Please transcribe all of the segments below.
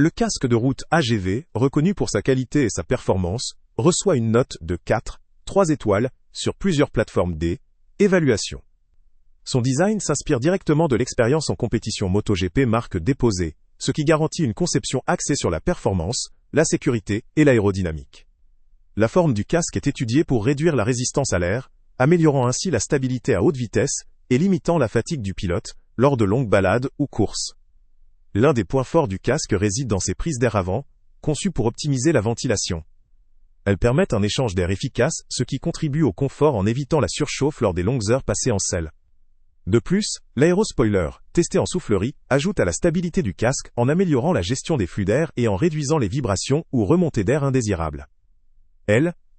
Le casque de route AGV, reconnu pour sa qualité et sa performance, reçoit une note de 4,3 étoiles sur plusieurs plateformes d'évaluation. Son design s'inspire directement de l'expérience en compétition MotoGP marque déposée, ce qui garantit une conception axée sur la performance, la sécurité et l'aérodynamique. La forme du casque est étudiée pour réduire la résistance à l'air, améliorant ainsi la stabilité à haute vitesse et limitant la fatigue du pilote lors de longues balades ou courses. L'un des points forts du casque réside dans ses prises d'air avant, conçues pour optimiser la ventilation. Elles permettent un échange d'air efficace, ce qui contribue au confort en évitant la surchauffe lors des longues heures passées en selle. De plus, l'aérospoiler, testé en soufflerie, ajoute à la stabilité du casque en améliorant la gestion des flux d'air et en réduisant les vibrations ou remontées d'air indésirables.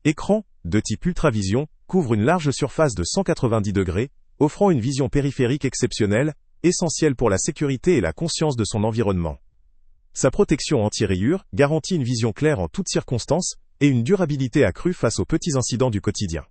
Écran, de type Ultravision, couvre une large surface de 190 degrés, offrant une vision périphérique exceptionnelle, essentielle pour la sécurité et la conscience de son environnement. Sa protection anti-rayures garantit une vision claire en toutes circonstances et une durabilité accrue face aux petits incidents du quotidien.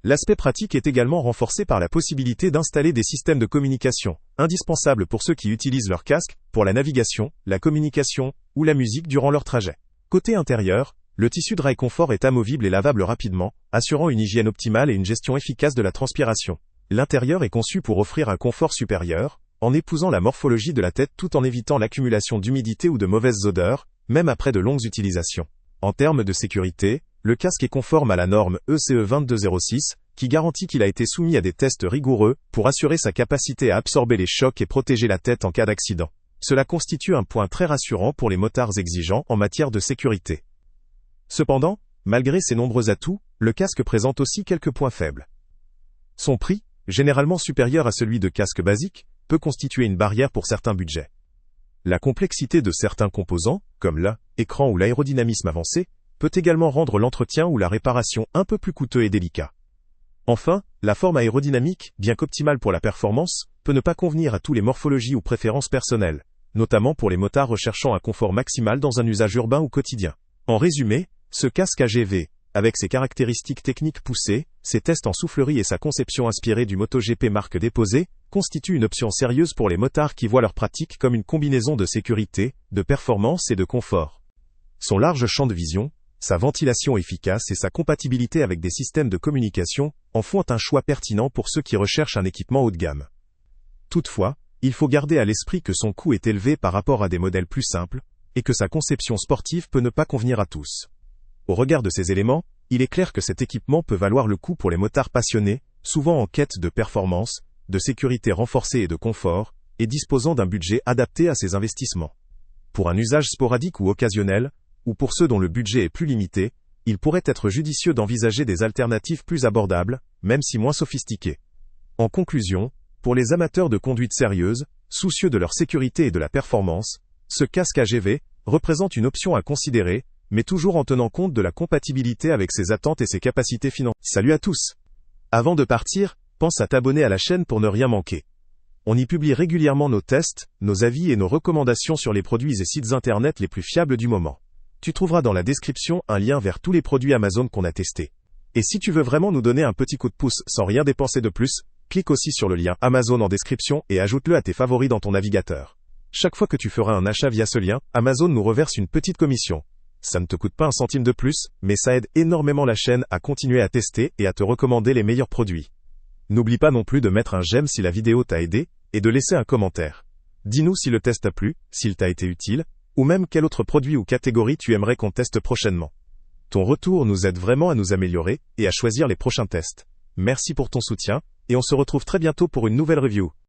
L'aspect pratique est également renforcé par la possibilité d'installer des systèmes de communication, indispensables pour ceux qui utilisent leur casque, pour la navigation, la communication ou la musique durant leur trajet. Côté intérieur, le tissu Dry Comfort est amovible et lavable rapidement, assurant une hygiène optimale et une gestion efficace de la transpiration. L'intérieur est conçu pour offrir un confort supérieur, en épousant la morphologie de la tête tout en évitant l'accumulation d'humidité ou de mauvaises odeurs, même après de longues utilisations. En termes de sécurité, le casque est conforme à la norme ECE 2206, qui garantit qu'il a été soumis à des tests rigoureux pour assurer sa capacité à absorber les chocs et protéger la tête en cas d'accident. Cela constitue un point très rassurant pour les motards exigeants en matière de sécurité. Cependant, malgré ses nombreux atouts, le casque présente aussi quelques points faibles. Son prix, généralement supérieur à celui de casques basiques, peut constituer une barrière pour certains budgets. La complexité de certains composants, comme l'écran ou l'aérodynamisme avancé, peut également rendre l'entretien ou la réparation un peu plus coûteux et délicat. Enfin, la forme aérodynamique, bien qu'optimale pour la performance, peut ne pas convenir à tous les morphologies ou préférences personnelles, notamment pour les motards recherchant un confort maximal dans un usage urbain ou quotidien. En résumé, ce casque AGV, avec ses caractéristiques techniques poussées, ses tests en soufflerie et sa conception inspirée du MotoGP marque déposée, constitue une option sérieuse pour les motards qui voient leur pratique comme une combinaison de sécurité, de performance et de confort. Son large champ de vision, sa ventilation efficace et sa compatibilité avec des systèmes de communication en font un choix pertinent pour ceux qui recherchent un équipement haut de gamme. Toutefois, il faut garder à l'esprit que son coût est élevé par rapport à des modèles plus simples, et que sa conception sportive peut ne pas convenir à tous. Au regard de ces éléments, il est clair que cet équipement peut valoir le coup pour les motards passionnés, souvent en quête de performance, de sécurité renforcée et de confort, et disposant d'un budget adapté à ces investissements. Pour un usage sporadique ou occasionnel, ou pour ceux dont le budget est plus limité, il pourrait être judicieux d'envisager des alternatives plus abordables, même si moins sophistiquées. En conclusion, pour les amateurs de conduite sérieuse, soucieux de leur sécurité et de la performance, ce casque AGV représente une option à considérer, mais toujours en tenant compte de la compatibilité avec ses attentes et ses capacités financières. Salut à tous! Avant de partir, pense à t'abonner à la chaîne pour ne rien manquer. On y publie régulièrement nos tests, nos avis et nos recommandations sur les produits et sites internet les plus fiables du moment. Tu trouveras dans la description un lien vers tous les produits Amazon qu'on a testés. Et si tu veux vraiment nous donner un petit coup de pouce sans rien dépenser de plus, clique aussi sur le lien Amazon en description et ajoute-le à tes favoris dans ton navigateur. Chaque fois que tu feras un achat via ce lien, Amazon nous reverse une petite commission. Ça ne te coûte pas un centime de plus, mais ça aide énormément la chaîne à continuer à tester et à te recommander les meilleurs produits. N'oublie pas non plus de mettre un j'aime si la vidéo t'a aidé, et de laisser un commentaire. Dis-nous si le test t'a plu, s'il t'a été utile, ou même quel autre produit ou catégorie tu aimerais qu'on teste prochainement. Ton retour nous aide vraiment à nous améliorer, et à choisir les prochains tests. Merci pour ton soutien, et on se retrouve très bientôt pour une nouvelle review.